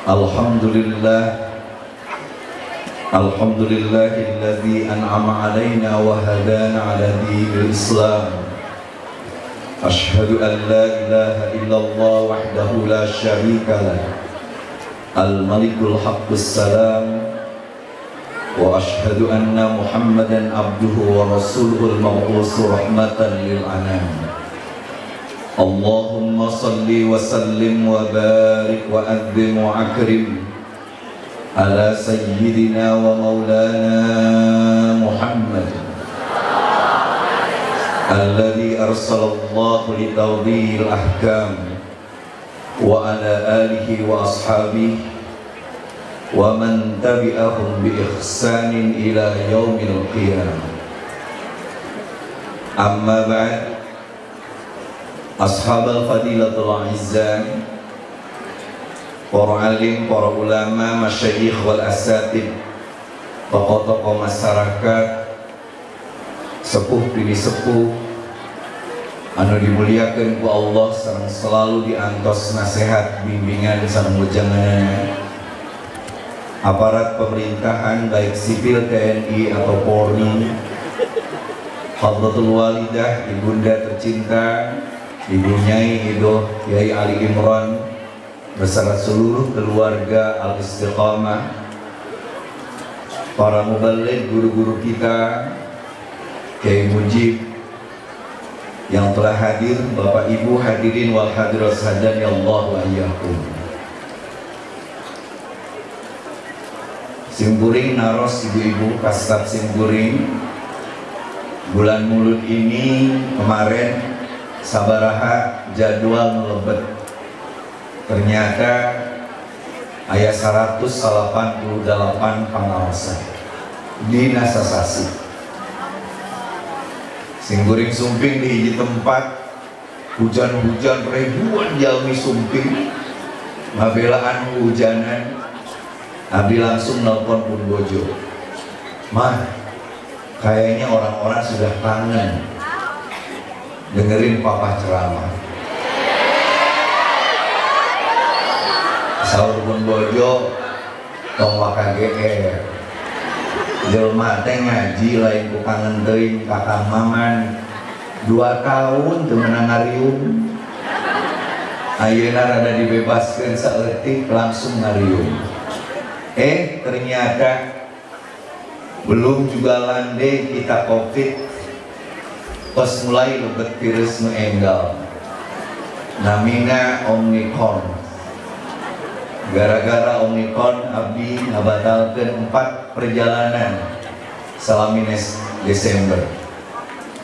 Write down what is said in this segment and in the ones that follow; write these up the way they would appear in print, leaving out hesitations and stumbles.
Alhamdulillah, alhamdulillahilladzi an'ama alaina wa hadana ala dinil Islam. Asyhadu an la ilaha illallah wahdahu la syarika lah, al-malikul haqqus salam. Wa asyhadu anna Muhammadan abduhu wa rasuluhul mab'uts rahmatan lil anam. Allahumma salli wa sallim wa barik wa adzim wa akrim ala sayyidina wa maulana Muhammad alladhi arsalallahu li tawdihil ahkam wa ala alihi wa ashabihi wa man tabi'ahum bi ihsanin ila yaumil qiyamah. Amma ba'd. Ashabal fadilatul a'izzah, para alim, para ulama, masyayikh wal asatid, tokoh-tokoh masyarakat, sepuh bini sepuh anu dimuliakan ku Allah, sareng selalu diantos nasihat bimbingan sareng wejangan aparat pemerintahan baik sipil TNI atau Polri, Hadratul Walidah, ibunda tercinta Ibu Nyai Idoh Kiai Ali Imran beserta seluruh keluarga Al-Istiqamah, para mubaligh, guru-guru kita, Kiai Mujib yang telah hadir, Bapak Ibu hadirin wal hadirat sadani Allah wa iyyakum. Simpuring naros ibu-ibu kastab simpuring bulan Mulud ini kemarin sabaraha jadwal melebet, ternyata ayat 188 pengawasan dinas sasasi singguring sumping di hiji tempat hujan-hujan ribuan jalmi sumping ngabelaan hujanan. Abdi langsung nelpon Pun Bojo, mah kayaknya orang-orang sudah kangen dengerin papa ceramah. Saur Pun Bojo tong waka GR jelma teh ngaji lain ku kangen teuing kakang Maman 2 tahun teu meunang ngariung. Ayeuna rada dibebaskeun saeutik langsung ngariung. Ternyata belum juga landai kita COVID pas mulai lebet virus nu enggal namina Omicron. Gara-gara Omicron abdi ngabatalkeun 4 perjalanan salamines Desember.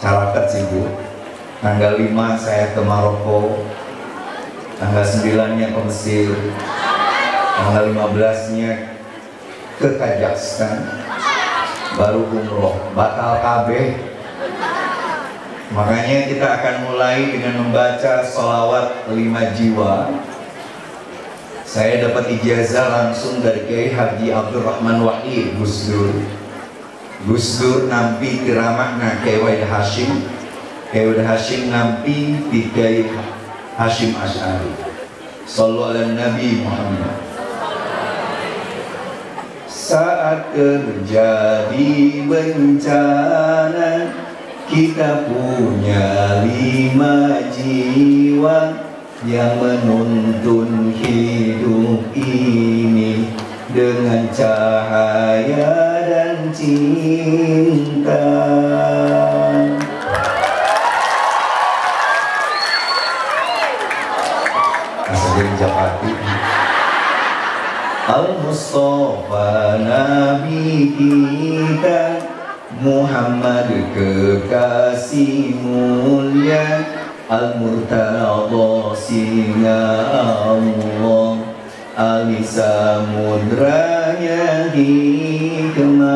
Caraket sih Bu, tanggal 5 saya ke Maroko, tanggal 9 nya ke Mesir, tanggal 15 nya ke Kazakhstan, baru umroh batal kabeh. Makanya kita akan mulai dengan membaca sholawat 5 jiwa. Saya dapat ijazah langsung dari Kiai Haji Abdurrahman Wahid Gus Dur. Gus Dur nampi tiramahna Kiai Wahid Hashim, Kiai Wahid Hashim nampi di Kiai Hashim Asy'ari. Shallu ala Nabi Muhammad. Saat terjadi bencana, kita punya 5 jiwa yang menuntun hidup ini dengan cahaya dan cinta. Asal Japati. Al-Mustafa Nabi kita, Muhammad kekasih mulia, Al-Murtada singa Allah, Ali samudranya hikmah,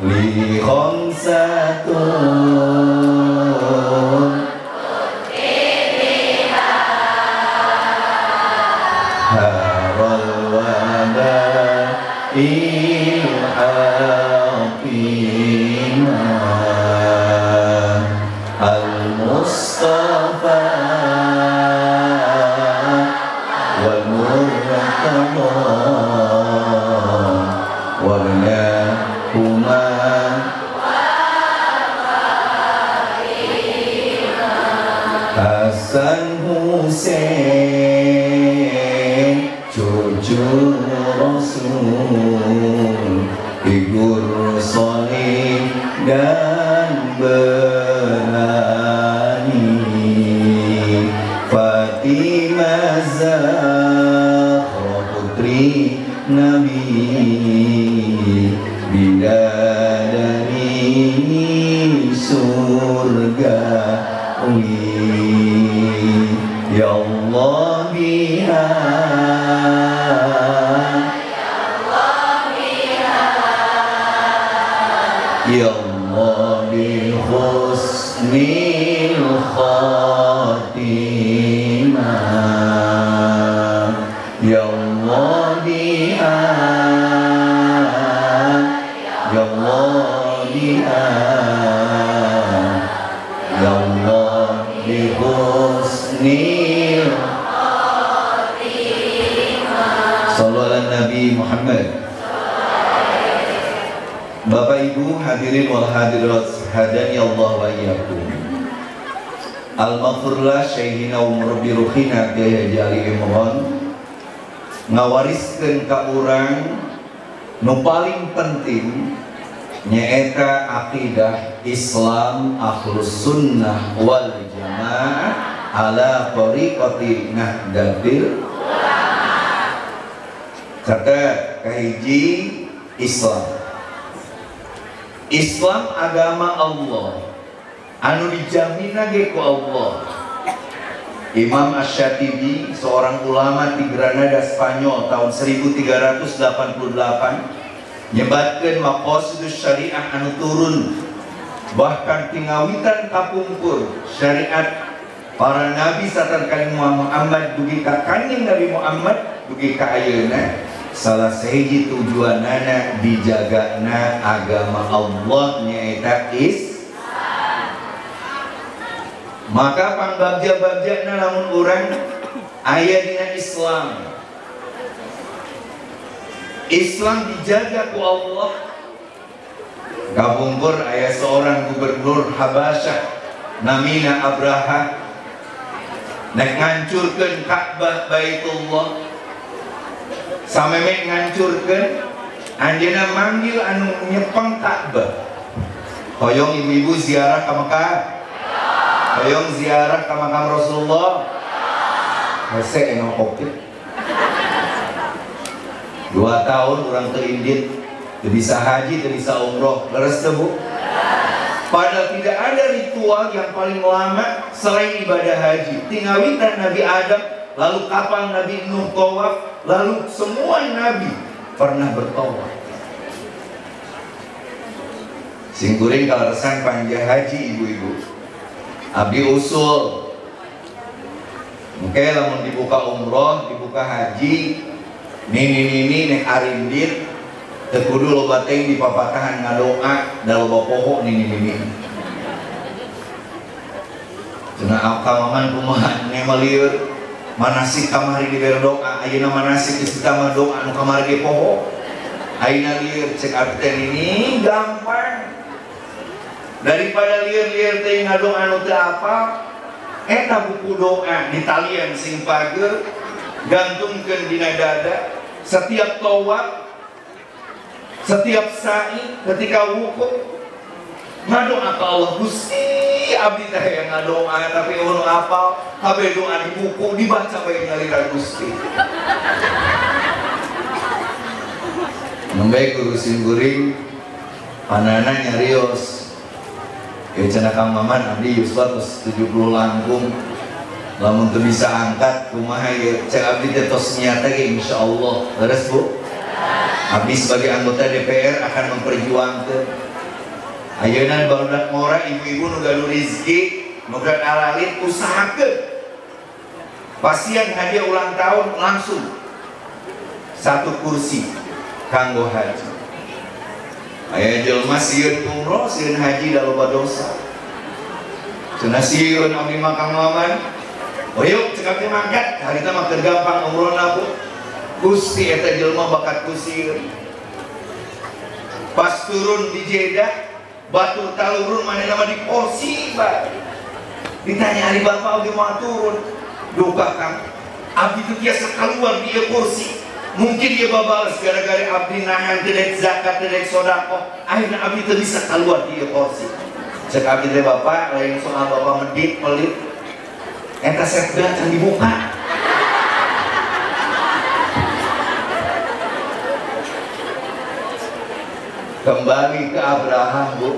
li khamsatun haral wada ilhaqimah, Al-Mustafa wal Husain, cucu Rasul, figur soleh dan berani. Fatimah Zahra putri Nabi, bidadari surgawi. Ya Allah biha, ya Allah bi husnil khatimah, ya Allah biha, ya Allah biha, ya Allah bi husnil khatimah. Sallallahu ala Nabi Muhammad. Bapak Ibu hadirin wal hadirat hadani Allah wa iyyakum. Al-maghfurlah syaihina wa murabbi ruhina Kyai Haji Ali Imran ngawariskeun ka urang nu paling penting nyaeta akidah Islam Ahlus Sunnah wal Jamaah ala tariqati Nahdlatul Ulama. Kata kahiji Islam. Islam agama Allah anu dijamin ge ku Allah. Imam Asy-Syatibi seorang ulama di Granada Spanyol tahun 1388 nyebatkeun maqasidus syariah anu turun bahkan tingawitan kapungkur syariat para nabi sareng kanjeng Muhammad dugi ka kanjeng Nabi Muhammad dugi ka ayeuna. Salah sahiji tujuanana dijagana agama Allah nyaeta Islam. Maka pangbagja-bagjana lamun urang aya dina Islam. Islam dijaga ku Allah. Kapungkur aya seorang gubernur Habasyah namina Abraha nek ngancurkeun Ka'bah Baitullah. Sameme ngancurkeun anjeunna manggil anu nyepeng Ka'bah. Hoyong ibu-ibu ziarah ka Mekah. Hoyong ziarah ka makam Rasulullah. Hese eno kopi. 2 tahun urang teu indit, teu bisa haji, teu bisa umroh, leres teu Bu? Padahal tidak ada ritual yang paling lama selain ibadah haji. Tingawitan Nabi Adam, lalu kapal Nabi Nuh tawaf, lalu semua nabi pernah bertawaf. Singkuring kaleresan panja haji ibu-ibu. Abdi usul. Mungkin lamun dibuka umroh, dibuka haji, nini nek arindir, teu kudu loba teh di papatahan ngadoa da loba poho nini. Cenah akamangan kumaha nemalieur manasik kamari di berdoa, ayeuna manasik istiqamah doa anu kamari ge poho. Ayeuna lieur cek arti ini gampang. Daripada lieur-lieur teh ngadoa anu teu apal, eta buku doa di talian sing pager gantungkeun dina dada. Setiap tawaf, setiap sa'i, ketika wukuf ngadoa ke Allah. Gusti abdi teh yang ngadoa tapi ulun apal kabeh doa di buku dibaca bae nyalira Gusti. Nembe guru singguring panana nyarios. Kayak cenah Kang Maman abdi yuswa 70 langkung. Lamun teu bisa angkat kumaha ye cek abdi teh tos nyata ge insyaallah. Leres Bu? Abdi sebagai anggota DPR akan memperjuangkan. Ayeuna barudak mora ibu-ibu nu gaduh rezeki, nu gaduh alalit usahakeun. Pasien hadiah ulang tahun langsung 1 kursi kanggo haji. Aya jelema sieun umroh, sieun haji da loba dosa. Cenah sieun abdi makang maman. Oh yuk cek abdi mangkat, harita mah keur gampang umrohna Bu. Gusti eta jelema bakat kusieun. Pas turun di Jeddah, batur talurun manehna mah diporsi bae. Ditanya ari bapak oge moal turun. duka kang abdi itu biasa keluar dia kursi, mungkin dia babalas gara-gara abdi nahan tidak zakat tidak sodako, akhirnya abdi itu bisa keluar dia kursi. Cek abdi teh bapak lain soal bapak medit pelit eta setga can dibuka. Kembali ke Abraham, Bu.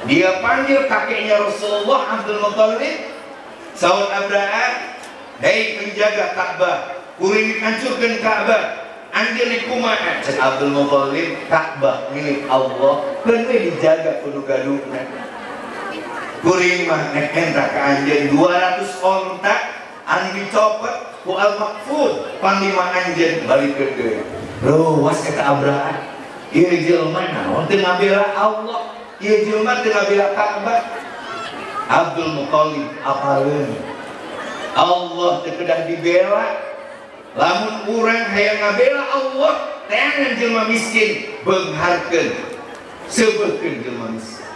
Dia panggil kakeknya Rasulullah Abdul Muttalib. Saud Abraham, hei penjaga Ka'bah, kuring hancurkan Ka'bah. Anjeun kumaha? Cek Abdul Muttalib, Ka'bah milik Allah, keun dijaga kudu gadugna. Kuring mah nek entra ka anjeun 200 onta anu dicopot ku Al-Mahfud, panglima anjeun balik ke deui. Ruas eta Abraham. Ieu jelema naon teu ngabela Allah, ieu jelema teu ngabela Ka'bah. Abdul Muttalib apaleun Allah teu kedah dibela. Lamun urang hayang ngabela Allah, teangan jelema miskin beungharkeun, seubeukkeun jelema miskin.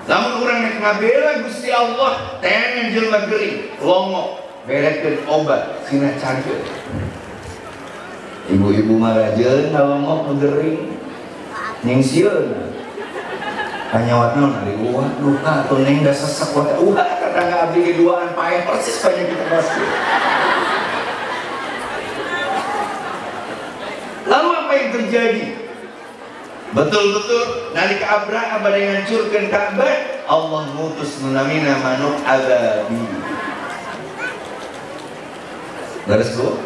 Lamun urang rek ngabela Gusti Allah, teangan jelema geuring, longok, berekeun obat sina cangkeun. Ibu-ibu mah rajeun longok geuring. Ning sieun panyawatna nari uah duka atau neng da sesak wae uah tetangga abdi duaan paeh persis banyak kita pasti. Lalu apa yang terjadi? Betul-betul nalika Abraham bade ngancurkeun Ka'bah, Allah ngutus menamina manuk ababi. Leres Bu?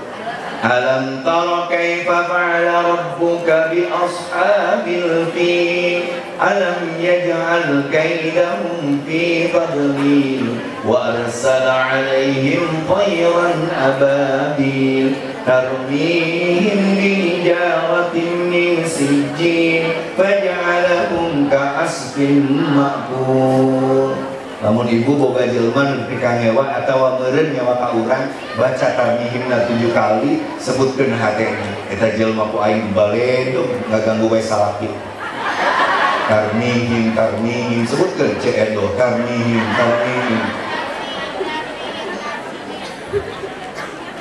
Alam tara kaifa fa'ala rabbuka bi ashabil fil alam yaj'al kaidahum fi tadlil wa arsala 'alaihim tayran ababil tarmihim bi jaratin min sijjin faj'alahum ka'asfin ma'kul. Namun ibu boga jelma nepi ka ngewa atawa meureun nyawa ka urang, baca tarmihimna 7 kali, sebutkeun hatena. Eta jelma ku aing baledog ngaganggu wae salaki. Tarmihim, tarmihim, sebutkeun ceedo, tarmihim, tarmihim.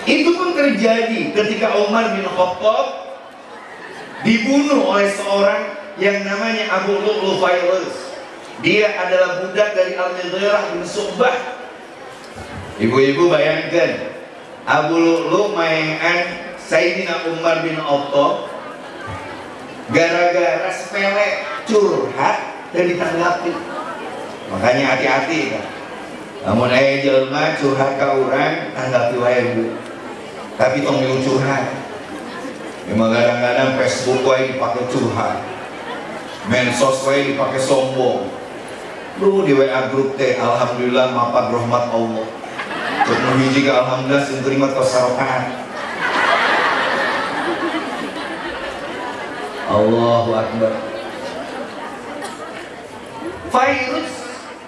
Itu pun terjadi ketika Umar bin Khattab dibunuh oleh seorang yang namanya Abu Lu'lu' Fairuz. Dia adalah budak dari Al-Mughirah bin Syu'bah. Ibu-ibu bayangkan, Abu Lu'lu' mainan Sayyidina Umar bin Khattab gara-gara sepele curhat dan ditanggapi. Makanya hati-hati kan. Namun aya jelema curhat ka urang tanggapi wae Bu. Tapi tong milu curhat. Emang kadang-kadang Facebook wae dipake curhat. Medsos wae dipake sombong. Lu di WA grup teh alhamdulillah mapad rahmat Allah. Cek nu hiji ka alhamdulillah sing terima tasarokaan. Allahu akbar. Fairuz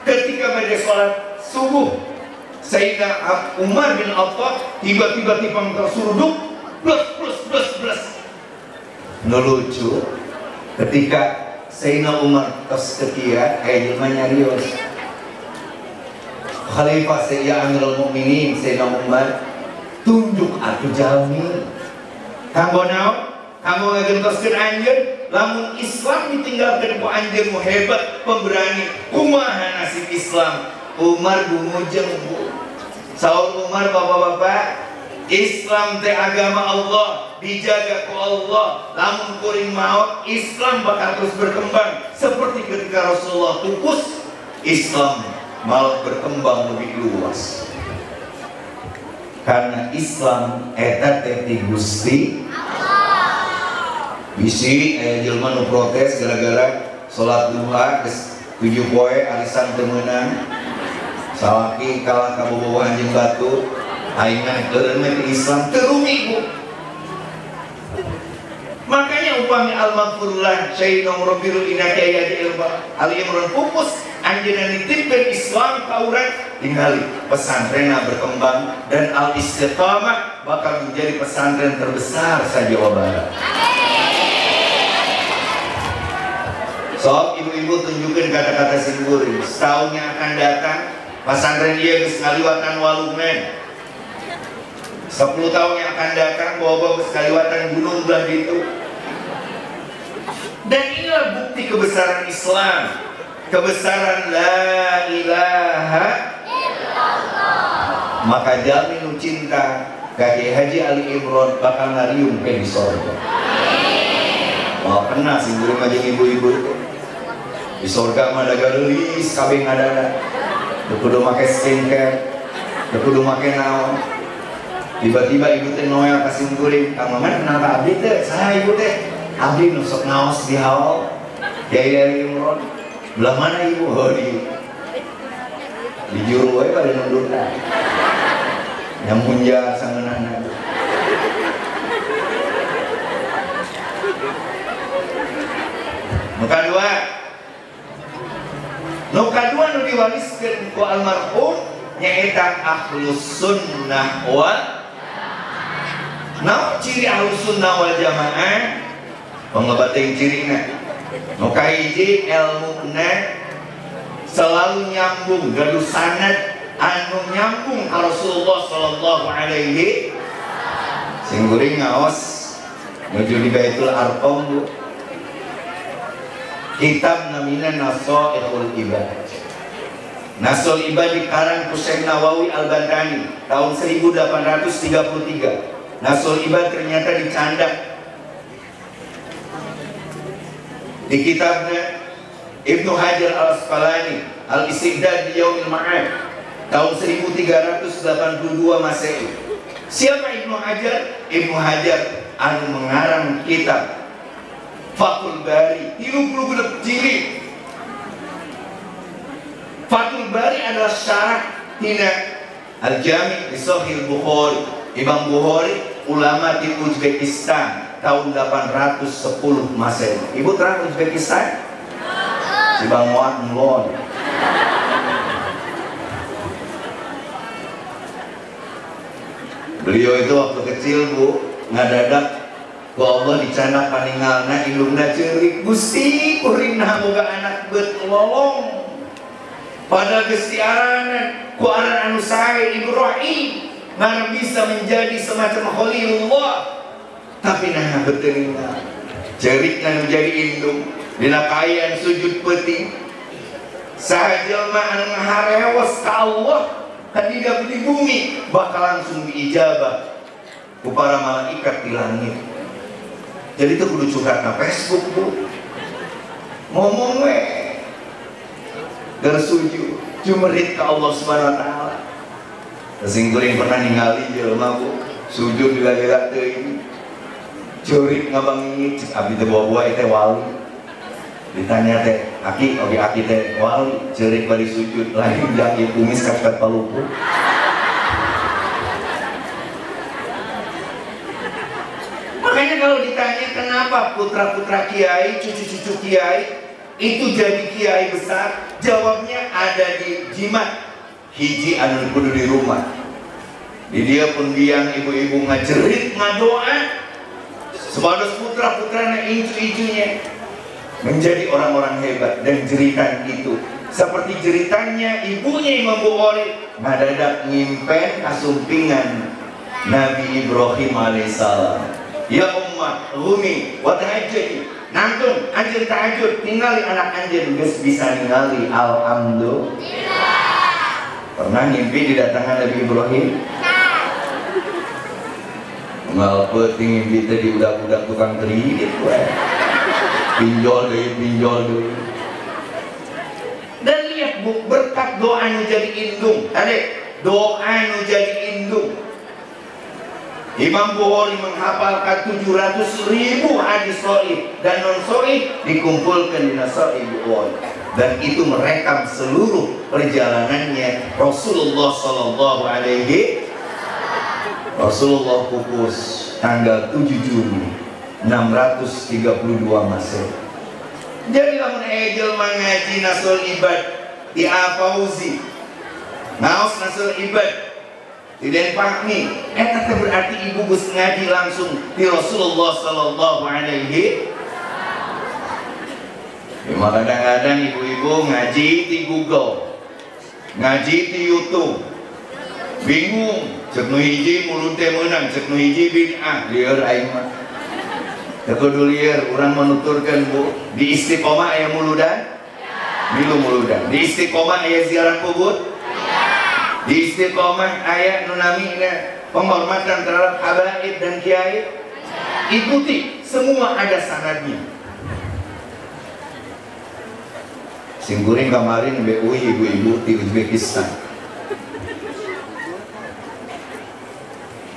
ketika pada sholat subuh, Sayyidina Umar bin Khattab tiba-tiba tipang tersuruduk, plus. Ngelucu ketika Sayyidina Umar tos ketia jelema nyarios Khalifah Sayyidina Amirul Mukminin Sayyidina Umar tunjuk atuh jalmi kanggo naon? Kanggo ngagentoskeun anjeun lamun Islam ditinggalkeun ku anjeun mu hebat pemberani kumaha nasib Islam. Umar gumujeng Bu. Saur Umar bapak-bapak, Islam teh agama Allah, dijaga ku Allah. Lamun kuring maot, Islam bakal terus berkembang. Seperti ketika Rasulullah pupus, Islam malah berkembang lebih luas. Karena Islam eta teh ti Gusti bisi jelema nu protes gara-gara salat duha geus 7 poe arisan teu meunang. Salaki kalah ka bobogohan jeung batu. Aingna keureunan Islam terumi Bu. Makanya upami al-maghfurullah sayyidina rabbil inaka ya al-imran pupus anjeunna nitipkeun Islam ka urang tingali pesantrenna berkembang dan al-istiqamah bakal menjadi pesantren terbesar sa Jawa Barat. Sok ibu-ibu tunjukkan kata-kata singguring. Setahun yang akan datang pesantren ieu geus ngaliwatan walungan. 10 tahun yang akan datang bawa-bawa sekaliwatan gunung belah itu. Dan inilah bukti kebesaran Islam, kebesaran la ilaha illallah. Maka jamin cinta kakek Haji Ali Imron bakal ngariung ke di sorga. Mau pernah sih guru ngajak ibu-ibu itu di sorga mah ada galulis kabeh ngadana. Teu kudu make skincare, teu kudu make naon. Tiba-tiba ibu teh noel kasih guring, "Kang Maman kenal ka abdi teh?" "Saha ibu teh?" "Abdi nu sok naos di haul." "Kiai Ali Imron." "Belah mana ibu?" "Oh di juru we pada nundukna." Nyamunja sangeunana. Nuka dua nu diwariskeun ku almarhum nyaeta ahlus sunnah wal naon ciri ahlus sunnah wal jamaah pengebateng cirina. Nuka hiji ilmuna selalu nyambung gaduh sanad anu nyambung ka Rasulullah sallallahu alaihi sing geuring ngaos nuju di Baitul Arqam bu. Kitab namina Nasaihul Ibad. Nasaihul Ibad dikarang ku Syekh Nawawi Al-Bantani tahun 1833. Nasaihul Ibad ternyata dicandak di kitabnya Ibnu Hajar Al-Asqalani Al-Istidad di Yaumil Ma'ad tahun 1382 Masehi. Siapa Ibnu Hajar? Ibnu Hajar anu mengarang kitab Fathul Bari 36 jilid. Fathul Bari adalah syarah tina Al-Jami' di Sahih Bukhari. Imam Bukhari ulama di Uzbekistan tahun 810 Masehi. Ibu terang Uzbekistan? Si Bang Muat Mulon. Beliau itu waktu kecil bu ngadadak ku Allah dicanak paningalna indungna ceurik, "Gusti kuringna boga anak beut lolong." Padahal geus diaranan ku aran anu sae Ibrahim ngan bisa menjadi semacam Khalilullah. Tapi nah beuteungna ceurik anu jadi indung dina kaayaan sujud peuting. Saha jelema anu ngaharewas ka Allah kadiga di bumi bakal langsung diijabah ku para malaikat di langit. Jadi itu kudu curhat na Facebook bu, ngomong we bersujud jumerit ke Allah Subhanahu Wa Taala. Sing kuring pernah ningali jelema bu sujud di lalila teuing curik ngabangingit cik abdi teh bawa teh wali. Ditanya teh aki oge aki teh wali curik bari sujud lain jaki kumis kapet palupu. Makanya kalau ditanya kenapa putra-putra kiai, cucu-cucu kiai itu jadi kiai besar, jawabnya ada di jimat hiji anu kudu di rumah. Di dia pendiam ibu-ibu ngajerit ngadoa sepados putra-putrana incu-incunya menjadi orang-orang hebat. Dan jeritan itu seperti jeritannya ibunya Imam Bukhari ngadadak ngimpen kasumpingan Nabi Ibrahim alaihissalam. "Ya ummah rumi wa tahajjudi." Nangtung anjeun tahajud ningali anak anjeun geus bisa ningali alhamdulillah. Pernah ngimpi didatangan Nabi Ibrahim? Ngal peuting ngimpi teh di budak-budak tukang kredit we. Pinjol deui. Dan lihat bu, berkat doa nu jadi indung. Adek, doa nu jadi indung. Imam Bukhari menghafalkan 700.000 hadis sahih dan non sahih dikumpulkan di Sahih Bukhari, dan itu merekam seluruh perjalanannya Rasulullah Sallallahu Alaihi. Rasulullah pupus tanggal 7 Juni 632 Masehi. Jadi lamun ejel mengaji Nasul Ibad di Al-Fauzi ngaos Nasul Ibad tidak pahmi, eta teh berarti ibu geus ngaji langsung di Rasulullah Sallallahu Alaihi. Maka kadang-kadang ibu-ibu ngaji di Google, ngaji di YouTube, bingung Cek nu hiji mulut teh meunang, cek nu hiji bid'ah, lieur aing mah. Teu kudu lieur, urang menuturkeun Bu, di Istiqomah aya muludan? Milu muludan. Di Istiqomah aya ziarah kubur? Di Istiqomah aya nu namina penghormatan terhadap habaib dan kiai? Ikuti, semua ada sanadnya. Singkuring kemarin BUI ibu-ibu di Uzbekistan.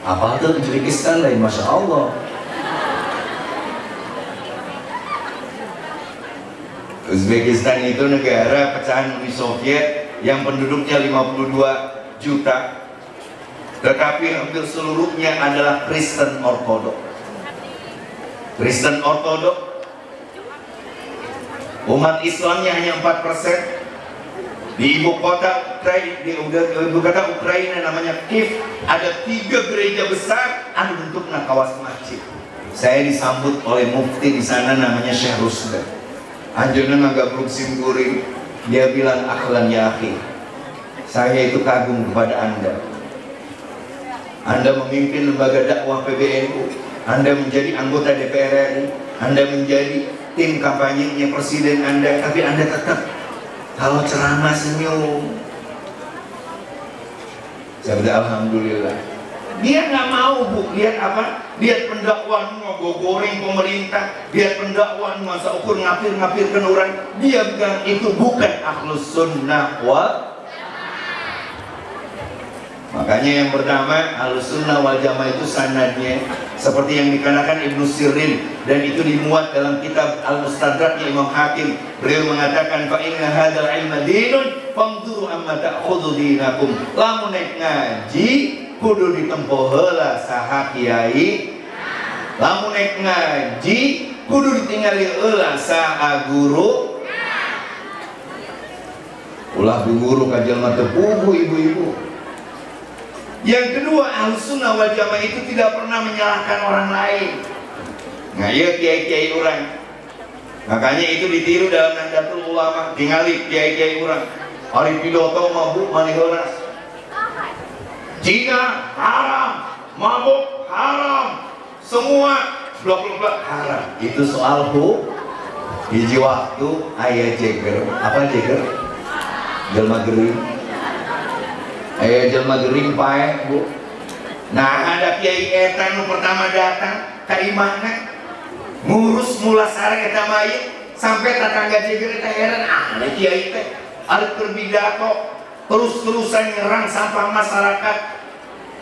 Apa tuh Uzbekistan lain, Masya Allah. Uzbekistan itu negara pecahan Uni Soviet yang penduduknya 52 juta, tetapi hampir seluruhnya adalah Kristen Ortodok. Kristen Ortodok, umat Islamnya hanya 4%. Di ibu kota Ukraina namanya Kiev, ada 3 gereja besar, ada bentuknya kawasan masjid. Saya disambut oleh mufti di sana namanya Syekh Rusda. Anjurnya ngagabruk simkuring, dia bilang, "Akhlan ya akhi, saya itu kagum kepada Anda. Anda memimpin lembaga dakwah PBNU, Anda menjadi anggota DPR RI, Anda menjadi tim kampanye presiden Anda, tapi Anda tetap kalau ceramah senyum." Saya bilang, alhamdulillah. Dia nggak mau Bu, lihat apa? Lihat pendakwaan ngogoreng pemerintah, lihat pendakwaan masa ukur ngapir-ngapirkan orang. Dia bilang itu bukan ahlus sunnah wal. Makanya yang pertama, ahlus sunnah wal jamaah itu sanadnya seperti yang dikatakan Ibnu Sirin, dan itu dimuat dalam kitab Al-Mustadraknya Imam Hakim. Beliau mengatakan, fa inna hadzal ilma dinun fangduru amma ta'khudhu dinakum. Lamun nek ngaji kudu ditempuh heula saha kiai, lamun nek ngaji kudu ditinggali heula saha guru. Ulah guru ka jelema teu puguh ibu-ibu. Yang kedua, Ahlussunnah wal Jamaah itu tidak pernah menyalahkan orang lain. Nah, iya kiai-kiai orang. Makanya itu ditiru dalam Nahdlatul Ulama, tingali kiai-kiai orang. Ari pidato mabuk maneheuras. Jika haram, mabuk haram, semua blok-blok haram. Itu soal hiji waktu aya jeger. Apa jeger? Jelma gering. Aya jelma gering pae, Bu. Nah, ada kiai eta nu pertama datang ka imahna, ngurus mula sareng eta mayit sampai tetangga jeger eta heran, ada kiai teh ari berpidato terus-terusan nyerang sampah masyarakat.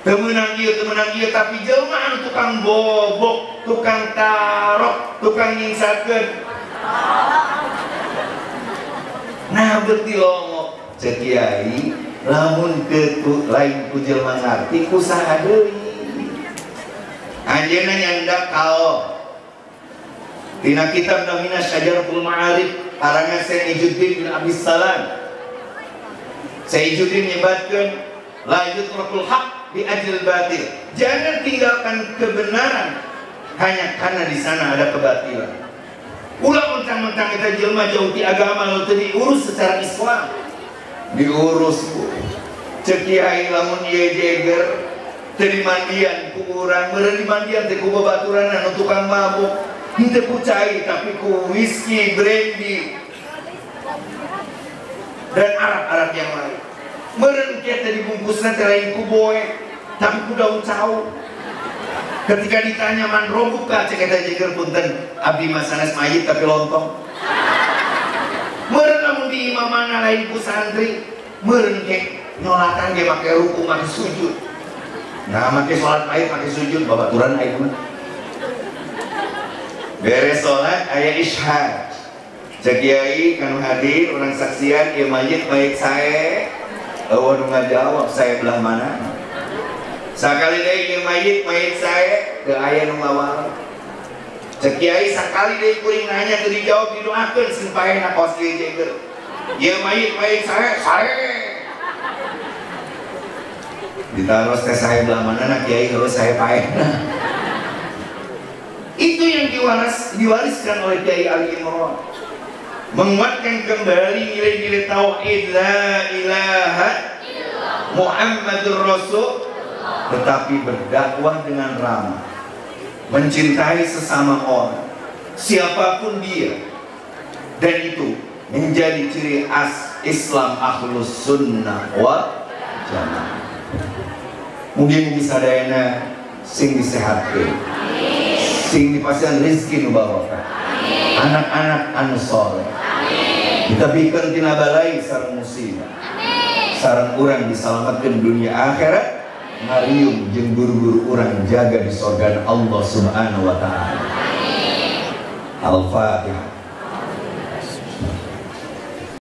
Temenang iya, tapi jelma anu tukang bobok, tukang tarok, tukang nyingsakeun. Nah, beuti longo cek kiai, lamun ke lain ku jelma ngarti kusaha deui. Anjeunna nyandak kaol. Dina kitab namina Syajaratul Ma'arif, arangan Syekh Ijuddin bin Abdis Salam. Syekh Ijuddin nyebatkeun la yutrakul haq di ajil batil. Jangan tinggalkan kebenaran hanya karena di sana ada kebatilan. Ulah mentang-mentang kita jelma jauh di agama lalu diurus secara Islam. Diurus Bu. Cek kiai lamun ieu jeger teu dimandian ku urang, meureun dimandian teh ku babaturan anu tukang mabuk. Henteu ku cai tapi ku whisky, brandy dan arak-arak yang lain. Meureun kieu teh dibungkusna teh lain ku boe, tapi ku daun cau. Ketika ditanya man robuka cek eta jeger punten, abdi mah sanes mayit tapi lontong. Meureun lamun di imamana lain ku santri, meureun ge nyolatan ge make ruku make sujud. Nah, make salat mayit make sujud babaturan aya mah. Beres salat aya isyhad. Cek kiai kanu hadir urang saksian ieu mayit sae. Eueuh nu ngajawab saya belah mana? Sakali deui ieu mayit sae teu aya nu ngawal. Cek kiai sakali deui kuring nanya teu dijawab didoakeun sing paehna kos ieu jeger. Ieu mayit sae. Ditaros teh sae belah manana kiai heuh sae paehna. Itu yang diwariskan oleh Kiai Ali Imran, menguatkan kembali nilai-nilai tauhid la ilaha Muhammadur Rasul. tetapi berdakwah dengan ramah, mencintai sesama orang, siapapun dia, dan itu menjadi ciri khas Islam Ahlus Sunnah wal Jamaah. Mugi-mugi sadayana sing disehatkeun, sing dipasihan rezeki nu barokah, anak-anak anu soleh, ditebihkeun tina balai sareng musibah, sareng urang diselamatkeun dunia akhirat, ngariung jeung guru-guru urang jaga di surga Allah Subhanahu wa taala. Al-Fatihah.